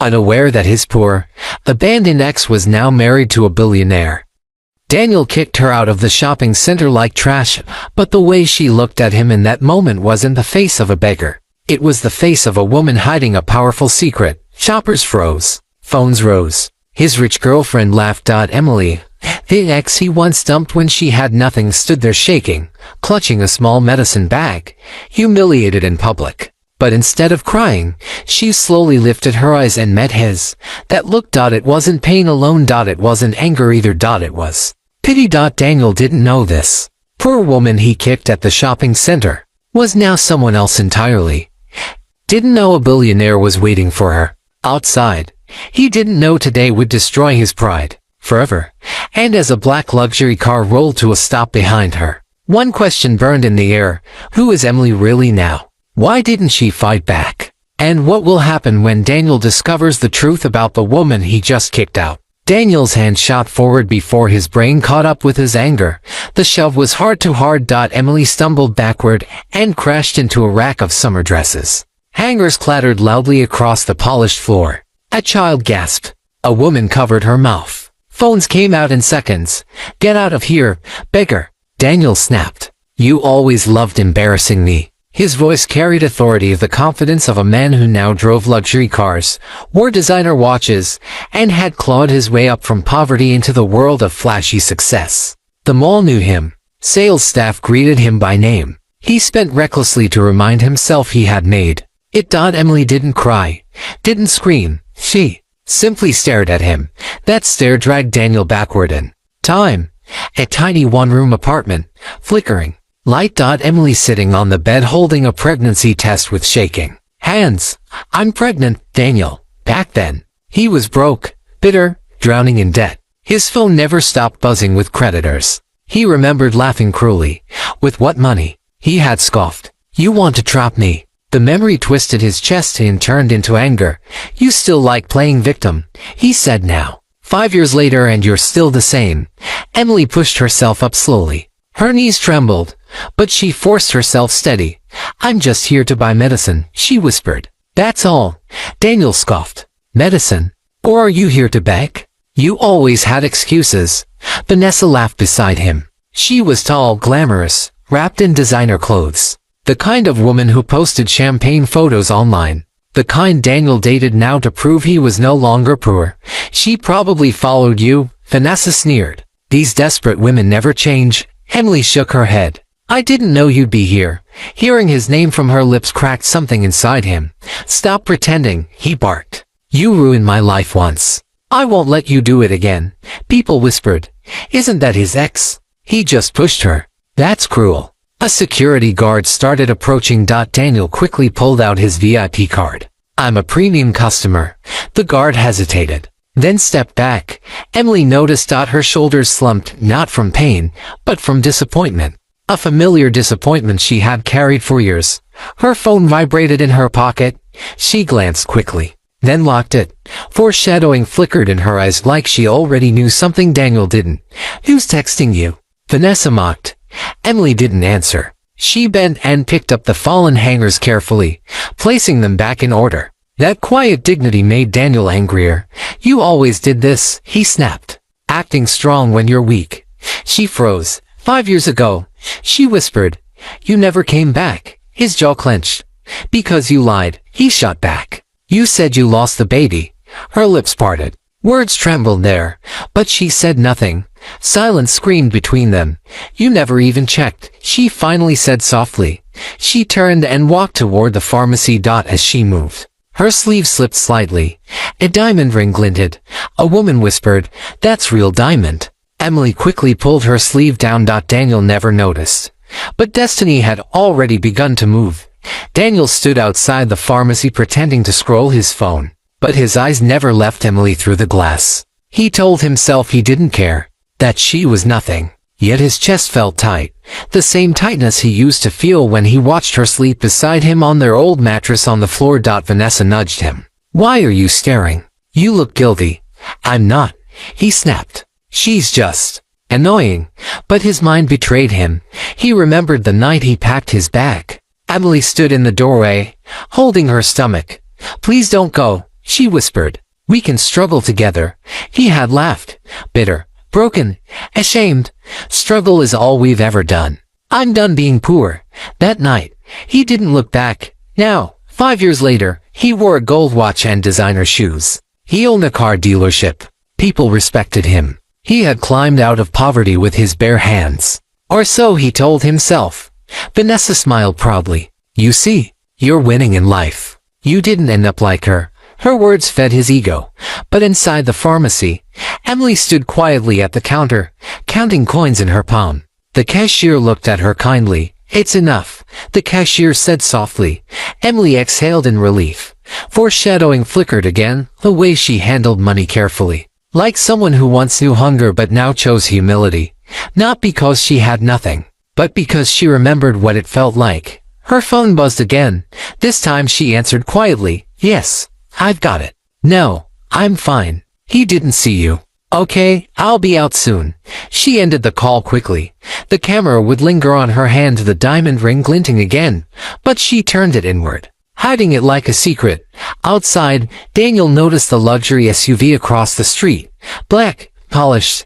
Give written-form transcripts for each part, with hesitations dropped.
unaware that his poor, abandoned ex was now married to a billionaire. Daniel kicked her out of the shopping center like trash, but the way she looked at him in that moment wasn't the face of a beggar. It was the face of a woman hiding a powerful secret. Shoppers froze. Phones rose. His rich girlfriend laughed. Emily, the ex he once dumped when she had nothing, stood there shaking, clutching a small medicine bag, humiliated in public. But instead of crying, she slowly lifted her eyes and met his. That look. It wasn't pain alone. It wasn't anger either. It was pity. Daniel didn't know this. Poor woman he kicked at the shopping center was now someone else entirely. Didn't know a billionaire was waiting for her outside. He didn't know today would destroy his pride forever. And as a black luxury car rolled to a stop behind her, one question burned in the air. Who is Emily really now? Why didn't she fight back? And what will happen when Daniel discovers the truth about the woman he just kicked out? Daniel's hand shot forward before his brain caught up with his anger. The shove was hard to hard. Emily stumbled backward and crashed into a rack of summer dresses. Hangers clattered loudly across the polished floor. A child gasped. A woman covered her mouth. Phones came out in seconds. Get out of here, beggar. Daniel snapped. You always loved embarrassing me. His voice carried authority, the confidence of a man who now drove luxury cars, wore designer watches, and had clawed his way up from poverty into the world of flashy success. The mall knew him. Sales staff greeted him by name. He spent recklessly to remind himself he had made it. Emily didn't cry, didn't scream. She simply stared at him. That stare dragged Daniel backward in time. A tiny one-room apartment, flickering light. Emily sitting on the bed holding a pregnancy test with shaking hands. I'm pregnant, Daniel. Back then, he was broke, bitter, drowning in debt. His phone never stopped buzzing with creditors. He remembered laughing cruelly. With what money? He had scoffed. You want to trap me? The memory twisted his chest and turned into anger. You still like playing victim, he said now. 5 years later and you're still the same. Emily pushed herself up slowly. Her knees trembled, but she forced herself steady. I'm just here to buy medicine, she whispered. That's all. Daniel scoffed. Medicine? Or are you here to beg? You always had excuses. Vanessa laughed beside him. She was tall, glamorous, wrapped in designer clothes. The kind of woman who posted champagne photos online. The kind Daniel dated now to prove he was no longer poor. She probably followed you, Vanessa sneered. These desperate women never change. Emily shook her head. I didn't know you'd be here. Hearing his name from her lips cracked something inside him. Stop pretending, he barked. You ruined my life once. I won't let you do it again. People whispered. Isn't that his ex? He just pushed her. That's cruel. A security guard started approaching. Daniel quickly pulled out his VIP card. I'm a premium customer. The guard hesitated, then stepped back. Emily noticed her shoulders slumped, not from pain, but from disappointment. A familiar disappointment she had carried for years. Her phone vibrated in her pocket. She glanced quickly, then locked it. Foreshadowing flickered in her eyes like she already knew something Daniel didn't. Who's texting you? Vanessa mocked. Emily didn't answer. She bent and picked up the fallen hangers carefully, placing them back in order. That quiet dignity made Daniel angrier. You always did this, he snapped. Acting strong when you're weak. She froze. 5 years ago, she whispered. You never came back. His jaw clenched. Because you lied, he shot back. You said you lost the baby. Her lips parted. Words trembled there, but she said nothing. Silence screamed between them. You never even checked, she finally said softly. She turned and walked toward the pharmacy. As she moved, her sleeve slipped slightly. A diamond ring glinted. A woman whispered, That's real diamond. Emily quickly pulled her sleeve down. Daniel never noticed. But destiny had already begun to move. Daniel stood outside the pharmacy pretending to scroll his phone. But his eyes never left Emily through the glass. He told himself he didn't care, that she was nothing. Yet his chest felt tight, the same tightness he used to feel when he watched her sleep beside him on their old mattress on the floor. Vanessa nudged him. Why are you staring? You look guilty. I'm not, he snapped. She's just annoying. But his mind betrayed him. He remembered the night he packed his bag. Emily stood in the doorway, holding her stomach. Please don't go, She whispered. We can struggle together. He had laughed. Bitter, broken, ashamed. Struggle is all we've ever done. I'm done being poor. That night, he didn't look back. Now, 5 years later, he wore a gold watch and designer shoes. He owned a car dealership. People respected him. He had climbed out of poverty with his bare hands. Or so he told himself. Vanessa smiled proudly. You see, you're winning in life. You didn't end up like her. Her words fed his ego. But inside the pharmacy, Emily stood quietly at the counter, counting coins in her palm. The cashier looked at her kindly. It's enough, the cashier said softly. Emily exhaled in relief. Foreshadowing flickered again, the way she handled money carefully. Like someone who once knew hunger but now chose humility. Not because she had nothing, but because she remembered what it felt like. Her phone buzzed again. This time she answered quietly. Yes, I've got it. No, I'm fine. He didn't see you. Okay, I'll be out soon. She ended the call quickly. The camera would linger on her hand, the diamond ring glinting again, but she turned it inward, hiding it like a secret. Outside, Daniel noticed the luxury SUV across the street. Black, polished,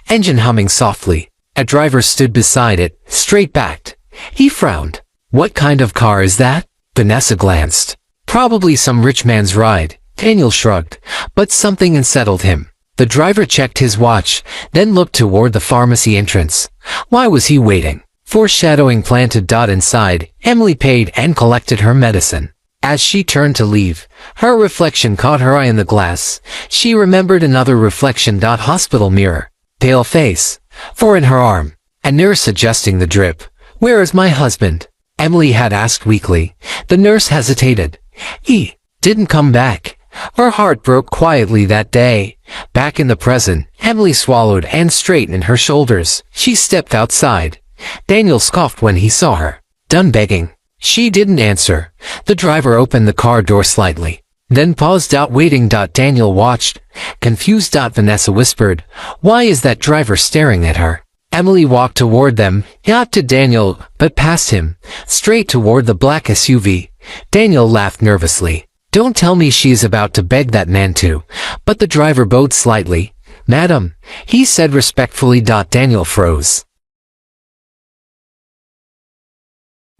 engine humming softly. A driver stood beside it, straight-backed. He frowned. What kind of car is that? Vanessa glanced. Probably some rich man's ride. Daniel shrugged, but something unsettled him. The driver checked his watch, then looked toward the pharmacy entrance. Why was he waiting? Foreshadowing planted. Inside, Emily paid and collected her medicine. As she turned to leave, her reflection caught her eye in the glass. She remembered another reflection. Hospital mirror. Pale face. For in her arm. A nurse adjusting the drip. Where is my husband? Emily had asked weakly. The nurse hesitated. He didn't come back. Her heart broke quietly that day. Back in the present, Emily swallowed and straightened her shoulders. She stepped outside. Daniel scoffed when he saw her. Done begging. She didn't answer. The driver opened the car door slightly, then paused. Waiting. Daniel watched. Confused. Vanessa whispered, Why is that driver staring at her? Emily walked toward them, not to Daniel, but past him, straight toward the black SUV. Daniel laughed nervously. Don't tell me she's about to beg that man to. But the driver bowed slightly. Madam, he said respectfully. Daniel froze.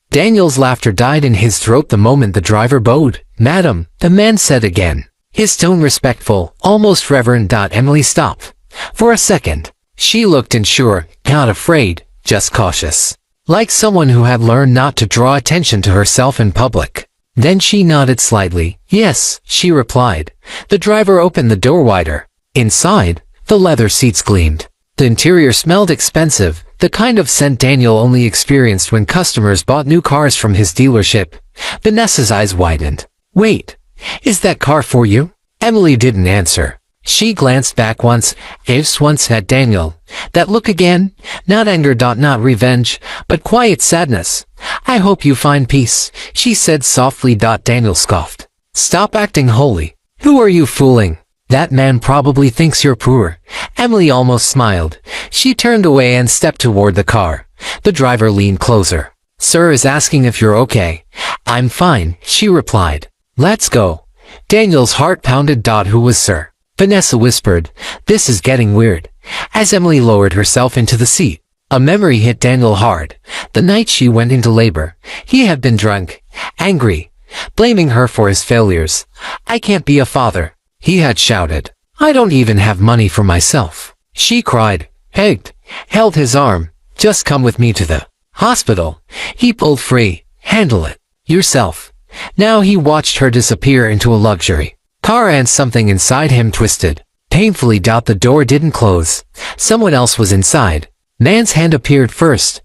Daniel's laughter died in his throat the moment the driver bowed. Madam, the man said again. His tone respectful, almost reverent. Emily stopped. For a second, she looked unsure, not afraid, just cautious. Like someone who had learned not to draw attention to herself in public. Then she nodded slightly. Yes, she replied. The driver opened the door wider. Inside, the leather seats gleamed. The interior smelled expensive, the kind of scent Daniel only experienced when customers bought new cars from his dealership. Vanessa's eyes widened. Wait, is that car for you? Emily didn't answer. She glanced back once at Daniel. That look again? Not anger. Not revenge, but quiet sadness. I hope you find peace, she said softly. Daniel scoffed. Stop acting holy. Who are you fooling? That man probably thinks you're poor. Emily almost smiled. She turned away and stepped toward the car. The driver leaned closer. Sir is asking if you're okay. I'm fine, she replied. Let's go. Daniel's heart pounded. Who was Sir? Vanessa whispered. This is getting weird. As Emily lowered herself into the seat, a memory hit Daniel hard. The night she went into labor, he had been drunk, angry, blaming her for his failures. I can't be a father, he had shouted. I don't even have money for myself. She cried, begged, held his arm. Just come with me to the hospital. He pulled free. Handle it yourself. Now he watched her disappear into a luxury car and something inside him twisted painfully. The door didn't close. Someone else was inside. Man's hand appeared first.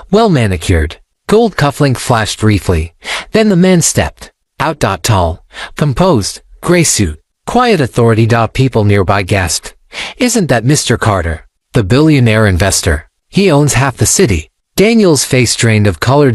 Well manicured. Gold cufflink flashed briefly. Then the man stepped out. Tall, composed, gray suit, quiet authority. People nearby gasped. Isn't that Mr. Carter, the billionaire investor? He owns half the city. Daniel's face drained of color.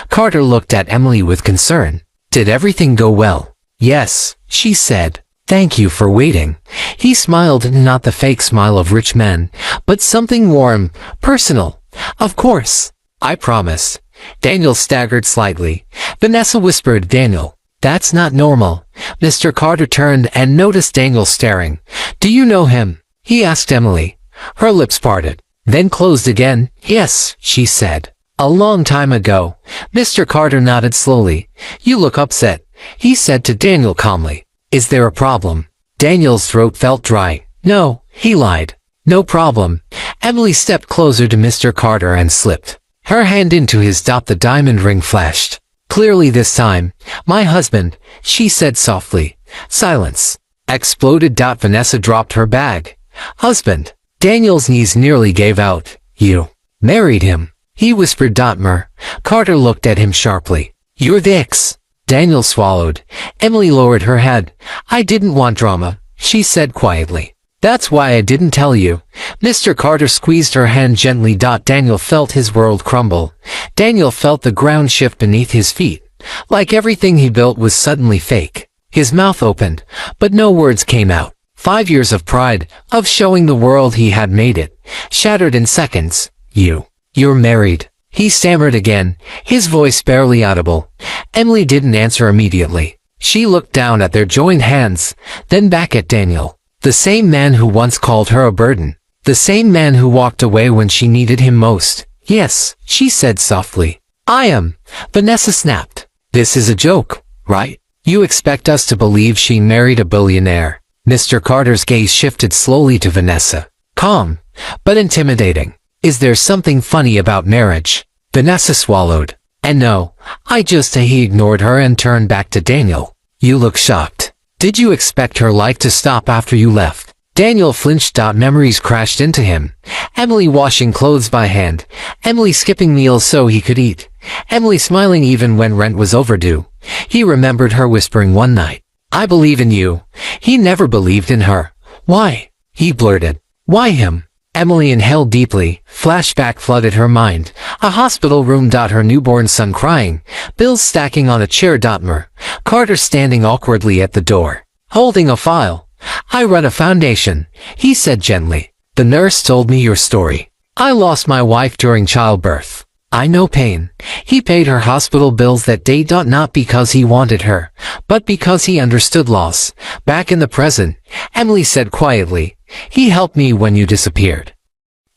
Carter looked at Emily with concern. Did everything go well? Yes, she said. Thank you for waiting. He smiled, not the fake smile of rich men, but something warm, personal. Of course. I promise. Daniel staggered slightly. Vanessa whispered, Daniel, That's not normal. Mr. Carter turned and noticed Daniel staring. Do you know him? He asked Emily. Her lips parted, then closed again. Yes, she said. A long time ago. Mr. Carter nodded slowly. You look upset, he said to Daniel calmly. Is there a problem? Daniel's throat felt dry. No, he lied. No problem. Emily stepped closer to Mr. Carter and slipped her hand into his. The diamond ring flashed. Clearly this time. My husband, she said softly. Silence. Exploded. Vanessa dropped her bag. Husband. Daniel's knees nearly gave out. You married him, he whispered. Carter looked at him sharply. You're the ex. Daniel swallowed. Emily lowered her head. I didn't want drama, she said quietly. That's why I didn't tell you. Mr. Carter squeezed her hand gently. Daniel felt his world crumble. Daniel felt the ground shift beneath his feet. Like everything he built was suddenly fake. His mouth opened, but no words came out. 5 years of pride, of showing the world he had made it, shattered in seconds. You're married, he stammered again, his voice barely audible. Emily didn't answer immediately. She looked down at their joined hands, then back at Daniel. The same man who once called her a burden. The same man who walked away when she needed him most. Yes, she said softly. I am. Vanessa snapped. This is a joke, right? You expect us to believe she married a billionaire. Mr. Carter's gaze shifted slowly to Vanessa. Calm, but intimidating. Is there something funny about marriage? Vanessa swallowed. And no, he ignored her and turned back to Daniel. You look shocked. Did you expect her life to stop after you left? Daniel flinched. Memories crashed into him. Emily washing clothes by hand. Emily skipping meals so he could eat. Emily smiling even when rent was overdue. He remembered her whispering one night, I believe in you. He never believed in her. Why? He blurted. Why him? Emily inhaled deeply. Flashback flooded her mind. A hospital room. Her newborn son crying. Bills stacking on a chair. Carter standing awkwardly at the door, holding a file. I run a foundation, he said gently. The nurse told me your story. I lost my wife during childbirth. I know pain. He paid her hospital bills that day. Not because he wanted her, but because he understood loss. Back in the present, Emily said quietly, he helped me when you disappeared.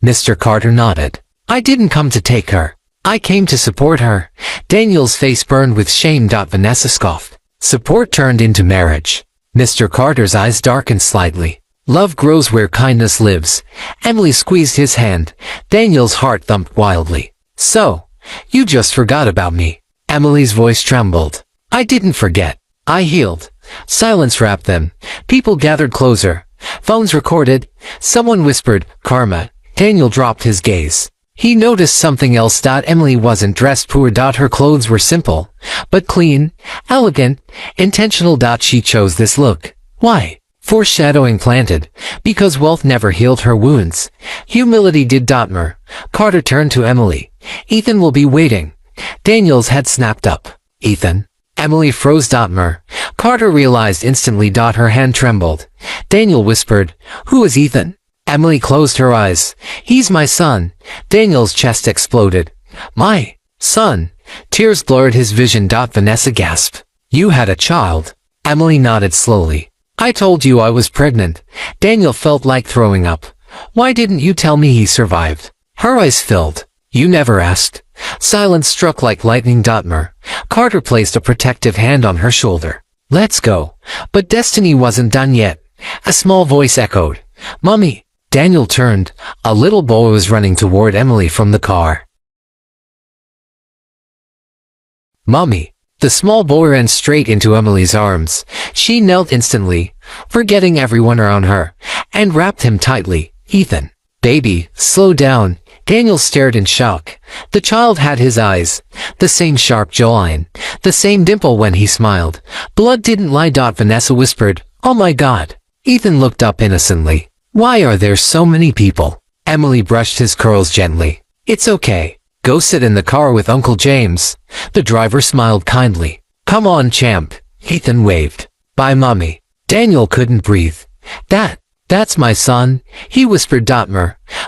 Mr. Carter nodded. I didn't come to take her. I came to support her. Daniel's face burned with shame. Vanessa scoffed. Support turned into marriage. Mr. Carter's eyes darkened slightly. Love grows where kindness lives. Emily squeezed his hand. Daniel's heart thumped wildly. So, you just forgot about me. Emily's voice trembled. I didn't forget. I healed. Silence wrapped them. People gathered closer. Phones recorded. Someone whispered, Karma. Daniel dropped his gaze. He noticed something else. Emily wasn't dressed poor. Her clothes were simple, but clean, elegant, intentional. She chose this look. Why? Foreshadowing planted. Because wealth never healed her wounds. Humility did. Carter turned to Emily. Ethan will be waiting. Daniel's head snapped up. Ethan? Emily froze. Carter realized instantly. Her hand trembled. Daniel whispered, Who is Ethan? Emily closed her eyes. He's my son. Daniel's chest exploded. My son. Tears blurred his vision. Vanessa gasped. You had a child. Emily nodded slowly. I told you I was pregnant. Daniel felt like throwing up. Why didn't you tell me he survived? Her eyes filled. You never asked. Silence struck like lightning. Carter placed a protective hand on her shoulder. Let's go. But destiny wasn't done yet. A small voice echoed. Mummy. Daniel turned. A little boy was running toward Emily from the car. Mummy. The small boy ran straight into Emily's arms. She knelt instantly, forgetting everyone around her, and wrapped him tightly. Ethan. Baby, slow down. Daniel stared in shock. The child had his eyes, the same sharp jawline, the same dimple when he smiled. Blood didn't lie. Vanessa whispered, Oh my God. Ethan looked up innocently. Why are there so many people? Emily brushed his curls gently. It's okay. Go sit in the car with Uncle James. The driver smiled kindly. Come on, champ. Ethan waved. Bye, Mommy. Daniel couldn't breathe. That's my son, he whispered.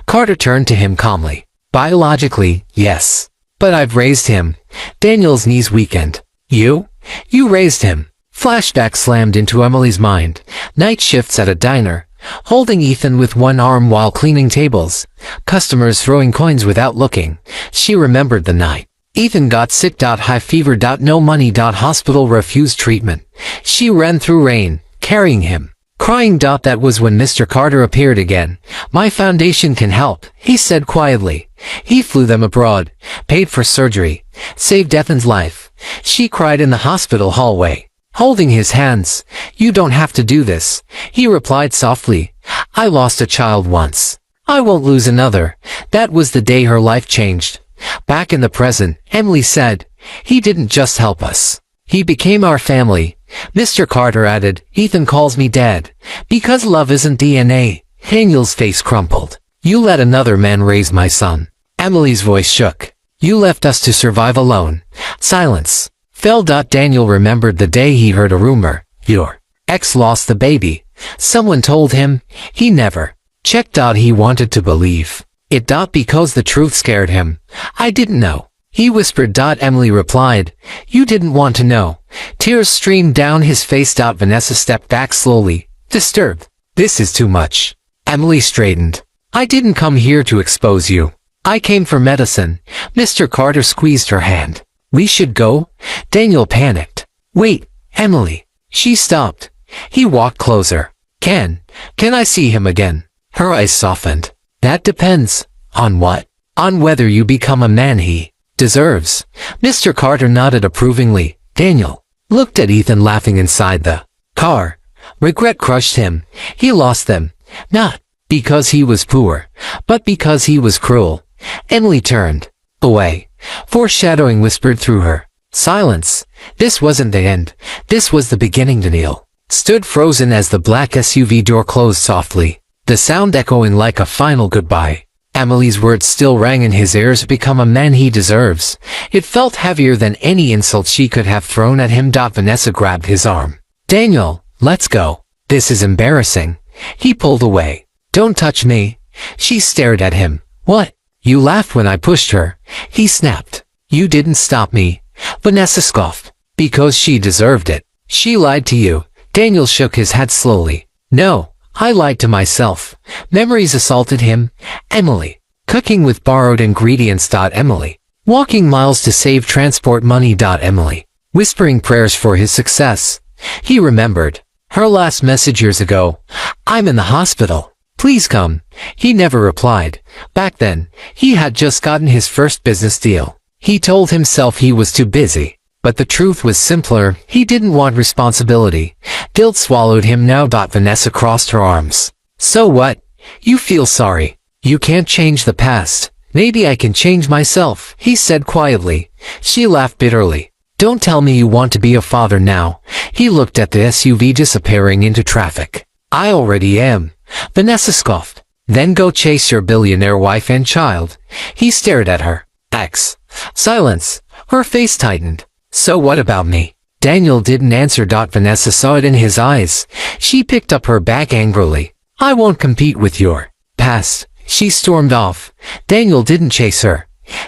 Carter turned to him calmly. Biologically, yes. But I've raised him. Daniel's knees weakened. You? You raised him. Flashback slammed into Emily's mind. Night shifts at a diner, holding Ethan with one arm while cleaning tables. Customers throwing coins without looking. She remembered the night. Ethan got sick. High fever. No money. Hospital refused treatment. She ran through rain, carrying him. Crying. That was when Mr. Carter appeared again. My foundation can help, he said quietly. He flew them abroad, paid for surgery, saved Ethan's life. She cried in the hospital hallway, holding his hands. You don't have to do this, he replied softly. I lost a child once. I won't lose another. That was the day her life changed. Back in the present, Emily said, he didn't just help us. He became our family. Mr. Carter added, Ethan calls me Dad. Because love isn't DNA. Daniel's face crumpled. You let another man raise my son. Emily's voice shook. You left us to survive alone. Silence fell. Daniel remembered the day he heard a rumor. Your ex lost the baby. Someone told him. He never checked. He wanted to believe it. Because the truth scared him. I didn't know, he whispered. Emily replied, you didn't want to know. Tears streamed down his face. Vanessa stepped back slowly, disturbed. This is too much. Emily straightened. I didn't come here to expose you. I came for medicine. Mr. Carter squeezed her hand. We should go? Daniel panicked. Wait, Emily. She stopped. He walked closer. Can I see him again? Her eyes softened. That depends. On what? On whether you become a man he deserves. Mr. Carter nodded approvingly. Daniel looked at Ethan laughing inside the car. Regret crushed him. He lost them. Not because he was poor, but because he was cruel. Emily turned away. Foreshadowing whispered through her silence. This wasn't the end. This was the beginning. Daniel stood frozen as the black SUV door closed softly, the sound echoing like a final goodbye. Emily's words still rang in his ears. Become a man he deserves. It felt heavier than any insult she could have thrown at him. Vanessa grabbed his arm. Daniel, let's go. This is embarrassing. He pulled away. Don't touch me. She stared at him. What? You laughed when I pushed her. He snapped. You didn't stop me. Vanessa scoffed. Because she deserved it. She lied to you. Daniel shook his head slowly. No. I lied to myself. Memories assaulted him. Emily. Cooking with borrowed ingredients. Emily. Walking miles to save transport money. Emily. Whispering prayers for his success. He remembered her last message years ago. I'm in the hospital. Please come. He never replied. Back then, he had just gotten his first business deal. He told himself he was too busy. But the truth was simpler. He didn't want responsibility. Guilt swallowed him now. Vanessa crossed her arms. So what? You feel sorry. You can't change the past. Maybe I can change myself, he said quietly. She laughed bitterly. Don't tell me you want to be a father now. He looked at the SUV disappearing into traffic. I already am. Vanessa scoffed. Then go chase your billionaire wife and child. He stared at her. X. Silence. Her face tightened. So what about me? Daniel didn't answer. Vanessa saw it in his eyes. She picked up her bag angrily. I won't compete with your past. She stormed off. Daniel didn't chase her.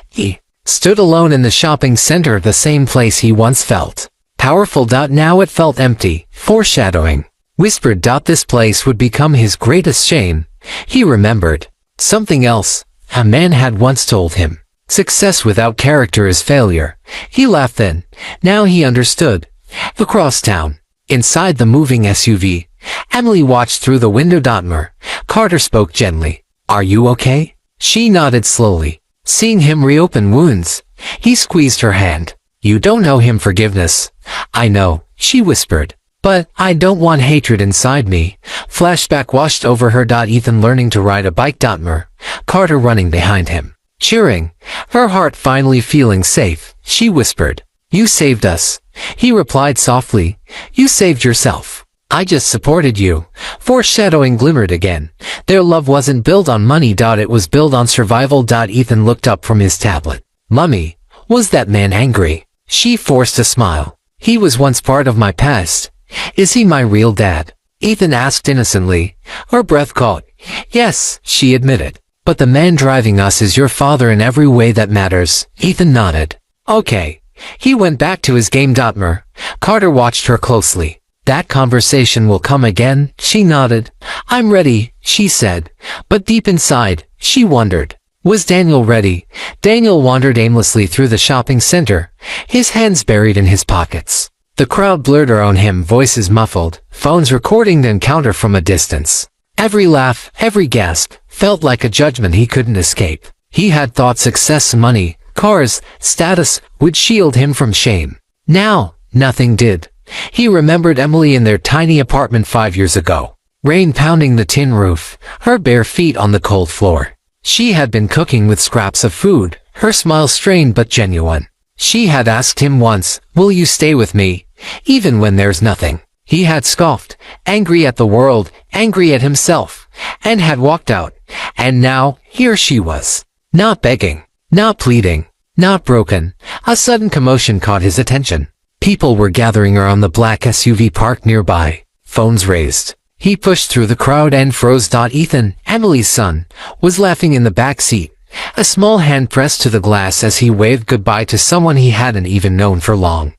He stood alone in the shopping center, the same place he once felt powerful. Now it felt empty. Foreshadowing whispered. This place would become his greatest shame. He remembered something else a man had once told him. Success without character is failure. He laughed then. Now he understood. Across town, inside the moving SUV, Emily watched through the window. Carter spoke gently. Are you okay? She nodded slowly. Seeing him reopen wounds, he squeezed her hand. You don't owe him forgiveness. I know, she whispered. But I don't want hatred inside me. Flashback washed over her. Ethan learning to ride a bike. Carter running behind him, cheering. Her heart finally feeling safe. She whispered, you saved us. He replied softly, you saved yourself. I just supported you. Foreshadowing glimmered again. Their love wasn't built on money. It was built on survival. Ethan looked up from his tablet. Mummy, was that man angry? She forced a smile. He was once part of my past. Is he my real dad? Ethan asked innocently. Her breath caught. Yes, she admitted. But the man driving us is your father in every way that matters. Ethan nodded. Okay. He went back to his game. Carter watched her closely. That conversation will come again, she nodded. I'm ready, she said. But deep inside, she wondered. Was Daniel ready? Daniel wandered aimlessly through the shopping center, his hands buried in his pockets. The crowd blurred around him, voices muffled, phones recording the encounter from a distance. Every laugh, every gasp, felt like a judgment he couldn't escape. He had thought success, money, cars, status would shield him from shame. Now, nothing did. He remembered Emily in their tiny apartment 5 years ago. Rain pounding the tin roof, her bare feet on the cold floor. She had been cooking with scraps of food, her smile strained but genuine. She had asked him once, will you stay with me, even when there's nothing? He had scoffed, angry at the world, angry at himself, and had walked out. And now, here she was. Not begging, not pleading, not broken. A sudden commotion caught his attention. People were gathering around the black SUV parked nearby, phones raised. He pushed through the crowd and froze. Ethan, Emily's son, was laughing in the back seat, a small hand pressed to the glass as he waved goodbye to someone he hadn't even known for long,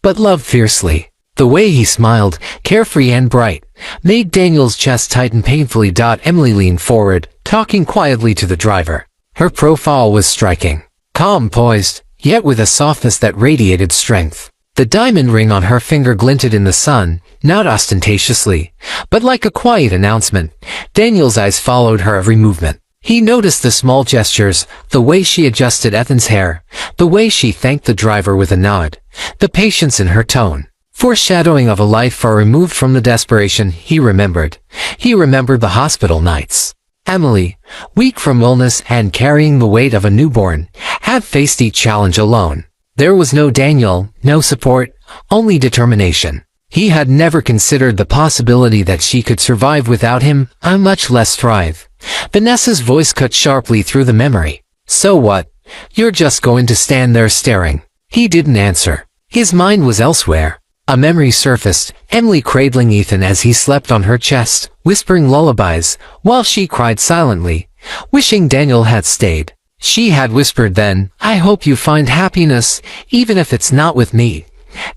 but loved fiercely. The way he smiled, carefree and bright, made Daniel's chest tighten painfully. Emily leaned forward, talking quietly to the driver. Her profile was striking, calm, poised, yet with a softness that radiated strength. The diamond ring on her finger glinted in the sun, not ostentatiously, but like a quiet announcement. Daniel's eyes followed her every movement. He noticed the small gestures, the way she adjusted Ethan's hair, the way she thanked the driver with a nod, the patience in her tone. Foreshadowing of a life far removed from the desperation he remembered. He remembered the hospital nights. Emily, weak from illness and carrying the weight of a newborn, had faced each challenge alone. There was no Daniel, no support, only determination. He had never considered the possibility that she could survive without him, much less thrive. Vanessa's voice cut sharply through the memory. So what? You're just going to stand there staring. He didn't answer. His mind was elsewhere. A memory surfaced, Emily cradling Ethan as he slept on her chest, whispering lullabies, while she cried silently, wishing Daniel had stayed. She had whispered then, I hope you find happiness, even if it's not with me.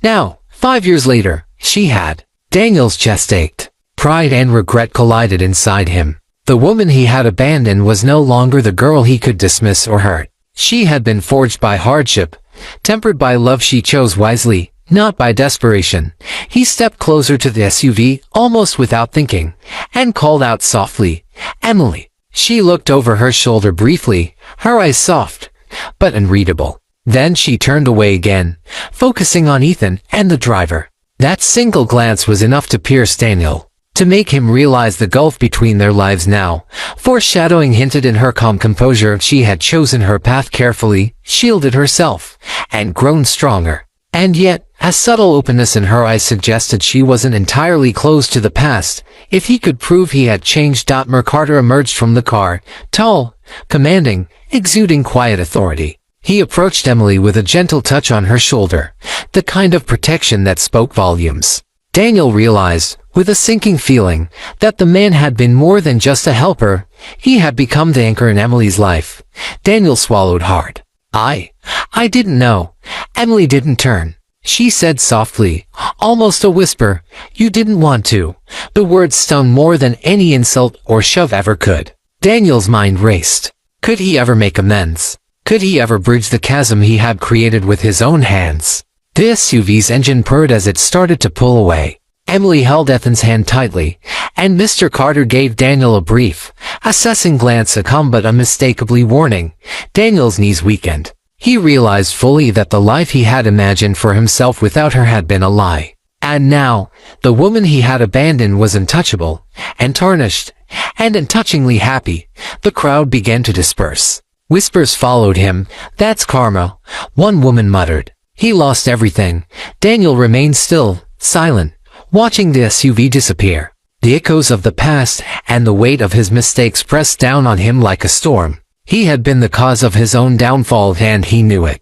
Now, 5 years later, she had. Daniel's chest ached. Pride and regret collided inside him. The woman he had abandoned was no longer the girl he could dismiss or hurt. She had been forged by hardship, tempered by love she chose wisely, not by desperation. He stepped closer to the SUV, almost without thinking, and called out softly, Emily. She looked over her shoulder briefly, her eyes soft, but unreadable. Then she turned away again, focusing on Ethan and the driver. That single glance was enough to pierce Daniel, to make him realize the gulf between their lives now. Foreshadowing hinted in her calm composure she had chosen her path carefully, shielded herself, and grown stronger. And yet, a subtle openness in her eyes suggested she wasn't entirely closed to the past. If he could prove he had changed. Carter emerged from the car, tall, commanding, exuding quiet authority. He approached Emily with a gentle touch on her shoulder, the kind of protection that spoke volumes. Daniel realized, with a sinking feeling, that the man had been more than just a helper. He had become the anchor in Emily's life. Daniel swallowed hard. I didn't know. Emily didn't turn. She said softly, almost a whisper, you didn't want to. The words stung more than any insult or shove ever could. Daniel's mind raced. Could he ever make amends? Could he ever bridge the chasm he had created with his own hands? The SUV's engine purred as it started to pull away. Emily held Ethan's hand tightly, and Mr. Carter gave Daniel a brief, assessing glance, a calm but unmistakably warning. Daniel's knees weakened. He realized fully that the life he had imagined for himself without her had been a lie. And now, the woman he had abandoned was untouchable, and tarnished, and untouchingly happy. The crowd began to disperse. Whispers followed him. That's karma, one woman muttered. He lost everything. Daniel remained still, silent, watching the SUV disappear. The echoes of the past and the weight of his mistakes pressed down on him like a storm. He had been the cause of his own downfall, and he knew it.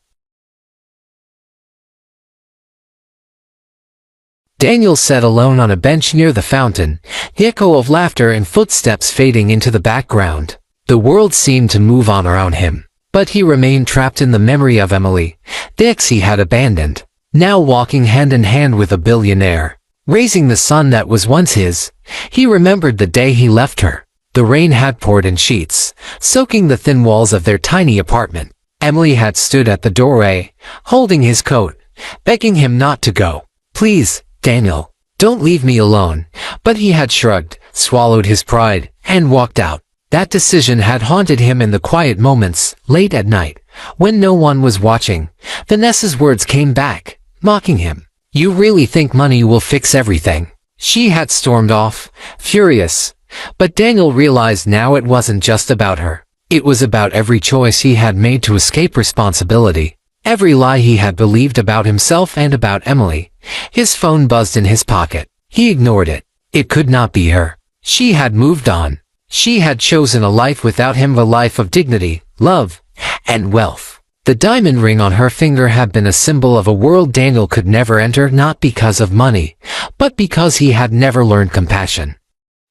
Daniel sat alone on a bench near the fountain, the echo of laughter and footsteps fading into the background. The world seemed to move on around him. But he remained trapped in the memory of Emily, the ex he had abandoned, now walking hand in hand with a billionaire, raising the son that was once his. He remembered the day he left her. The rain had poured in sheets, soaking the thin walls of their tiny apartment. Emily had stood at the doorway, holding his coat, begging him not to go. "Please, Daniel, don't leave me alone." But he had shrugged, swallowed his pride, and walked out. That decision had haunted him in the quiet moments, late at night, when no one was watching. Vanessa's words came back, mocking him. "You really think money will fix everything?" She had stormed off, furious. But Daniel realized now it wasn't just about her. It was about every choice he had made to escape responsibility. Every lie he had believed about himself and about Emily. His phone buzzed in his pocket. He ignored it. It could not be her. She had moved on. She had chosen a life without him, a life of dignity, love, and wealth. The diamond ring on her finger had been a symbol of a world Daniel could never enter, not because of money, but because he had never learned compassion.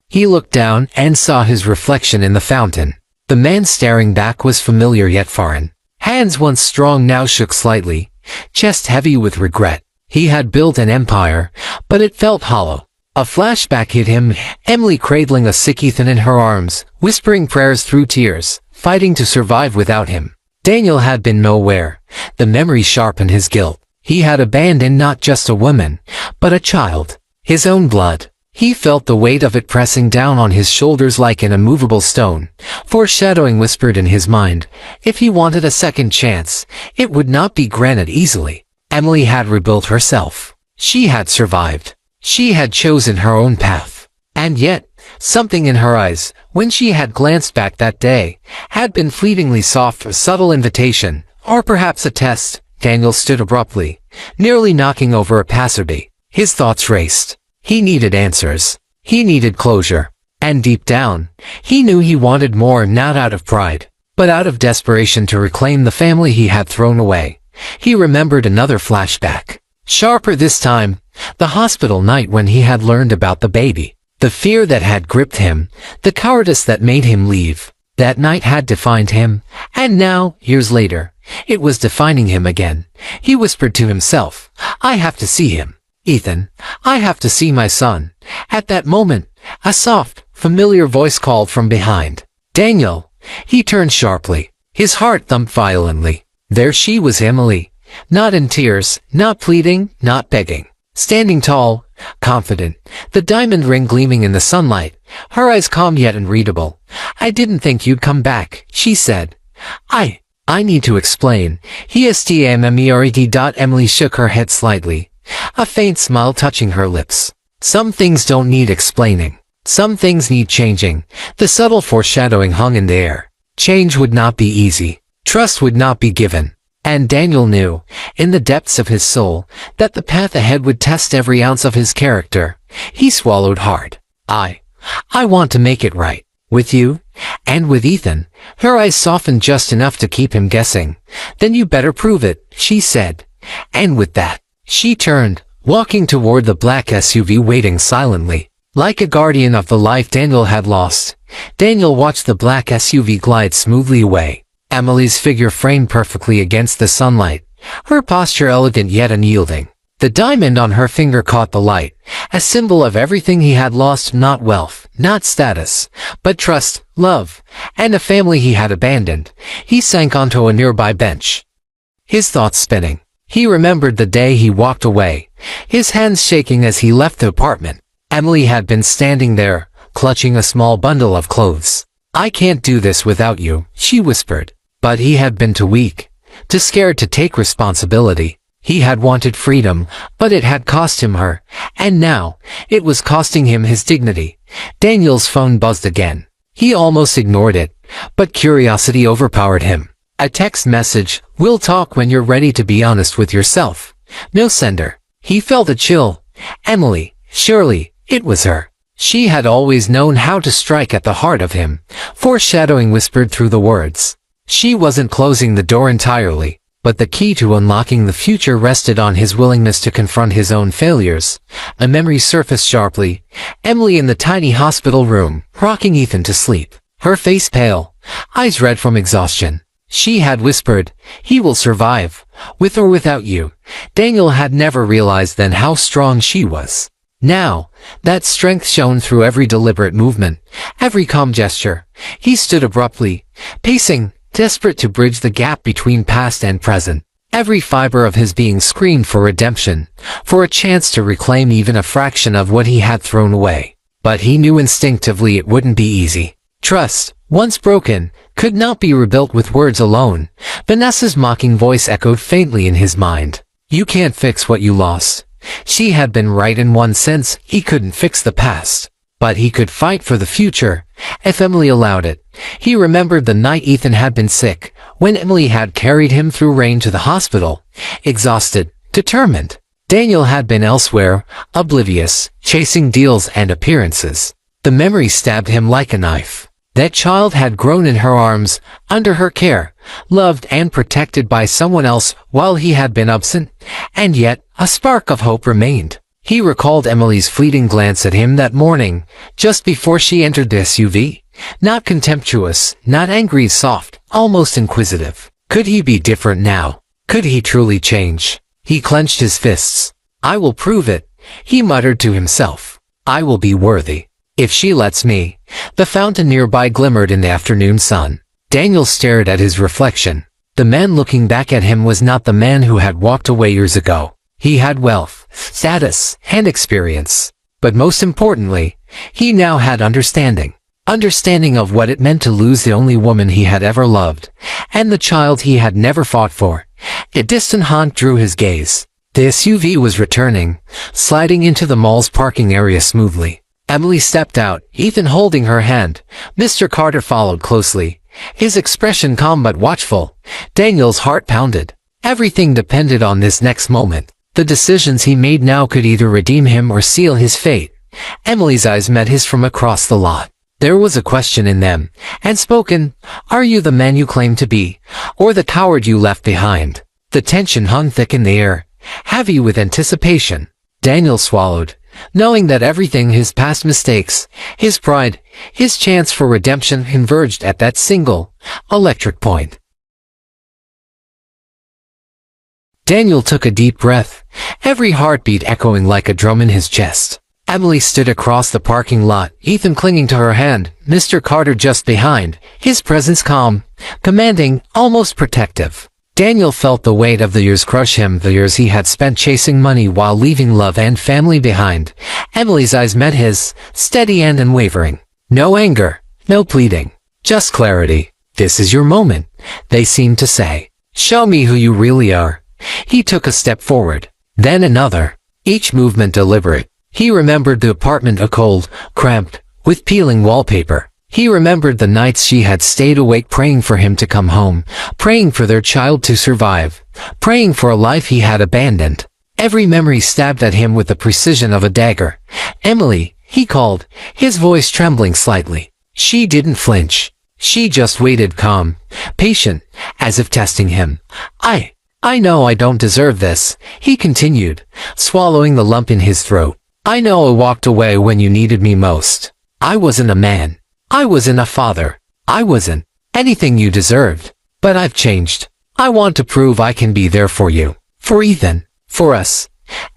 He looked down and saw his reflection in the fountain. The man staring back was familiar yet foreign. Hands once strong now shook slightly, chest heavy with regret. He had built an empire, but it felt hollow. A flashback hit him, Emily cradling a sick Ethan in her arms, whispering prayers through tears, fighting to survive without him. Daniel had been nowhere. The memory sharpened his guilt. He had abandoned not just a woman, but a child. His own blood. He felt the weight of it pressing down on his shoulders like an immovable stone. Foreshadowing whispered in his mind, if he wanted a second chance, it would not be granted easily. Emily had rebuilt herself. She had survived. She had chosen her own path. And yet, something in her eyes, when she had glanced back that day, had been fleetingly soft, a subtle invitation, or perhaps a test. Daniel stood abruptly, nearly knocking over a passerby. His thoughts raced. He needed answers. He needed closure. And deep down, he knew he wanted more, not out of pride, but out of desperation to reclaim the family he had thrown away. He remembered another flashback. Sharper this time, the hospital night when he had learned about the baby. The fear that had gripped him, the cowardice that made him leave. That night had defined him, and now, years later, it was defining him again. He whispered to himself, I have to see him. Ethan, I have to see my son. At that moment, a soft, familiar voice called from behind. Daniel. He turned sharply. His heart thumped violently. There she was, Emily. Not in tears, not pleading, not begging. Standing tall, confident, the diamond ring gleaming in the sunlight, her eyes calm yet unreadable. I didn't think you'd come back, she said. I need to explain. Emily shook her head slightly, a faint smile touching her lips. Some things don't need explaining. Some things need changing. The subtle foreshadowing hung in the air. Change would not be easy. Trust would not be given. And Daniel knew, in the depths of his soul, that the path ahead would test every ounce of his character. He swallowed hard. I want to make it right. With you? And with Ethan? Her eyes softened just enough to keep him guessing. Then you better prove it, she said. And with that, she turned, walking toward the black SUV waiting silently. Like a guardian of the life Daniel had lost, Daniel watched the black SUV glide smoothly away. Emily's figure framed perfectly against the sunlight, her posture elegant yet unyielding. The diamond on her finger caught the light, a symbol of everything he had lost, not wealth, not status, but trust, love, and a family he had abandoned. He sank onto a nearby bench, his thoughts spinning. He remembered the day he walked away, his hands shaking as he left the apartment. Emily had been standing there, clutching a small bundle of clothes. I can't do this without you, she whispered. But he had been too weak, too scared to take responsibility. He had wanted freedom, but it had cost him her, and now, it was costing him his dignity. Daniel's phone buzzed again. He almost ignored it, but curiosity overpowered him. A text message, we'll talk when you're ready to be honest with yourself. No sender. He felt a chill. Emily, surely, it was her. She had always known how to strike at the heart of him. Foreshadowing whispered through the words. She wasn't closing the door entirely, but the key to unlocking the future rested on his willingness to confront his own failures. A memory surfaced sharply. Emily in the tiny hospital room, rocking Ethan to sleep. Her face pale, eyes red from exhaustion. She had whispered, "He will survive, with or without you." Daniel had never realized then how strong she was. Now, that strength shone through every deliberate movement, every calm gesture. He stood abruptly, pacing, desperate to bridge the gap between past and present. Every fiber of his being screamed for redemption, for a chance to reclaim even a fraction of what he had thrown away. But he knew instinctively it wouldn't be easy. Trust, once broken, could not be rebuilt with words alone. Vanessa's mocking voice echoed faintly in his mind. "You can't fix what you lost." She had been right in one sense. He couldn't fix the past, but he could fight for the future, if Emily allowed it. He remembered the night Ethan had been sick, when Emily had carried him through rain to the hospital, exhausted, determined. Daniel had been elsewhere, oblivious, chasing deals and appearances. The memory stabbed him like a knife. That child had grown in her arms, under her care, loved and protected by someone else while he had been absent, and yet a spark of hope remained. He recalled Emily's fleeting glance at him that morning, just before she entered the SUV. Not contemptuous, not angry, soft, almost inquisitive. Could he be different now? Could he truly change? He clenched his fists. "I will prove it," he muttered to himself. "I will be worthy. If she lets me." The fountain nearby glimmered in the afternoon sun. Daniel stared at his reflection. The man looking back at him was not the man who had walked away years ago. He had wealth, status, and experience. But most importantly, he now had understanding. Understanding of what it meant to lose the only woman he had ever loved, and the child he had never fought for. A distant honk drew his gaze. The SUV was returning, sliding into the mall's parking area smoothly. Emily stepped out, Ethan holding her hand. Mr. Carter followed closely, his expression calm but watchful. Daniel's heart pounded. Everything depended on this next moment. The decisions he made now could either redeem him or seal his fate. Emily's eyes met his from across the lot. There was a question in them, and spoken. "Are you the man you claim to be, or the coward you left behind?" The tension hung thick in the air, heavy with anticipation. Daniel swallowed, knowing that everything, his past mistakes, his pride, his chance for redemption, converged at that single, electric point. Daniel took a deep breath, every heartbeat echoing like a drum in his chest. Emily stood across the parking lot, Ethan clinging to her hand, Mr. Carter just behind, his presence calm, commanding, almost protective. Daniel felt the weight of the years crush him, the years he had spent chasing money while leaving love and family behind. Emily's eyes met his, steady and unwavering. No anger, no pleading, just clarity. "This is your moment," they seemed to say. "Show me who you really are." He took a step forward, then another, each movement deliberate. He remembered the apartment, a cold, cramped, with peeling wallpaper. He remembered the nights she had stayed awake praying for him to come home, praying for their child to survive, praying for a life he had abandoned. Every memory stabbed at him with the precision of a dagger. "Emily," he called, his voice trembling slightly. She didn't flinch. She just waited, calm, patient, as if testing him. I know I don't deserve this," he continued, swallowing the lump in his throat. "I know I walked away when you needed me most. I wasn't a man. I wasn't a father. I wasn't anything you deserved. But I've changed. I want to prove I can be there for you. For Ethan. For us."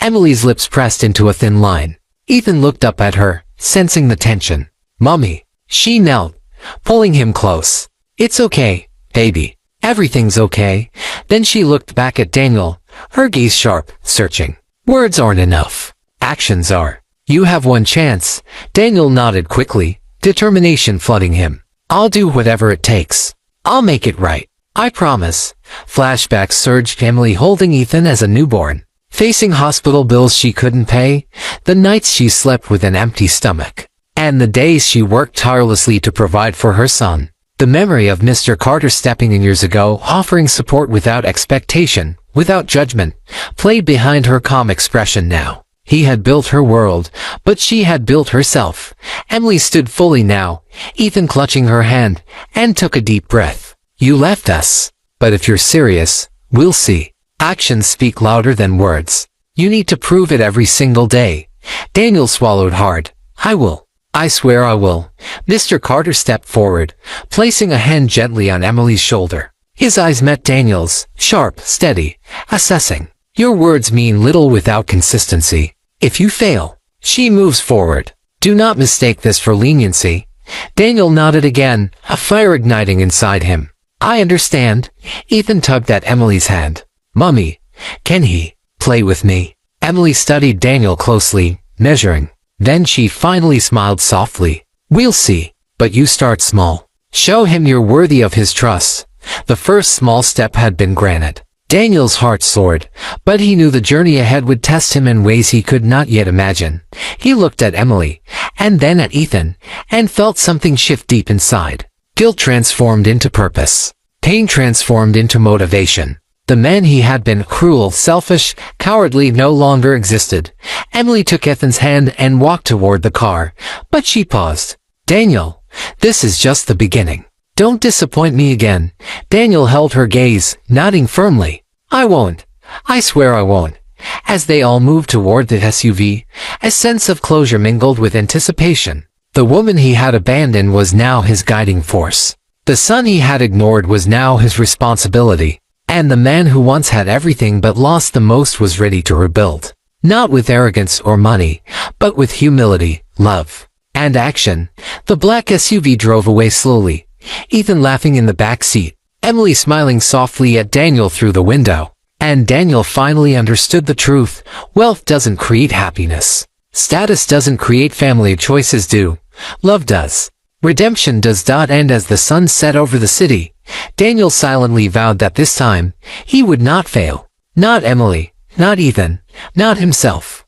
Emily's lips pressed into a thin line. Ethan looked up at her, sensing the tension. "Mummy." She knelt, pulling him close. "It's okay, baby. Everything's okay." Then she looked back at Daniel, her gaze sharp, searching. "Words aren't enough. Actions are. You have one chance." Daniel nodded quickly, determination flooding him. "I'll do whatever it takes. I'll make it right. I promise." Flashbacks surged, Emily holding Ethan as a newborn, facing hospital bills she couldn't pay, the nights she slept with an empty stomach, and the days she worked tirelessly to provide for her son. The memory of Mr. Carter stepping in years ago, offering support without expectation, without judgment, played behind her calm expression now. He had built her world, but she had built herself. Emily stood fully now, Ethan clutching her hand, and took a deep breath. "You left us. But if you're serious, we'll see. Actions speak louder than words. You need to prove it every single day." Daniel swallowed hard. "I will. I swear I will." Mr. Carter stepped forward, placing a hand gently on Emily's shoulder. His eyes met Daniel's, sharp, steady, assessing. Your words mean little without consistency. If you fail, she moves forward. Do not mistake this for leniency. Daniel nodded again, a fire igniting inside him. I understand. Ethan tugged at Emily's hand. Mummy, can he play with me? Emily studied Daniel closely, measuring. Then she finally smiled softly. We'll see, but you start small. Show him you're worthy of his trust. The first small step had been granted. Daniel's heart soared, but he knew the journey ahead would test him in ways he could not yet imagine. He looked at Emily, and then at Ethan, and felt something shift deep inside. Guilt transformed into purpose. Pain transformed into motivation. The man he had been, cruel, selfish, cowardly, no longer existed. Emily took Ethan's hand and walked toward the car, but she paused. Daniel, this is just the beginning. Don't disappoint me again. Daniel held her gaze, nodding firmly. I won't. I swear I won't. As they all moved toward the SUV, a sense of closure mingled with anticipation. The woman he had abandoned was now his guiding force. The son he had ignored was now his responsibility. And the man who once had everything but lost the most was ready to rebuild. Not with arrogance or money, but with humility, love, and action. The black SUV drove away slowly, Ethan laughing in the back seat, Emily smiling softly at Daniel through the window. And Daniel finally understood the truth. Wealth doesn't create happiness. Status doesn't create family. Choices do. Love does. Redemption does. And as the sun set over the city, Daniel silently vowed that this time, he would not fail. Not Emily, not Ethan, not himself.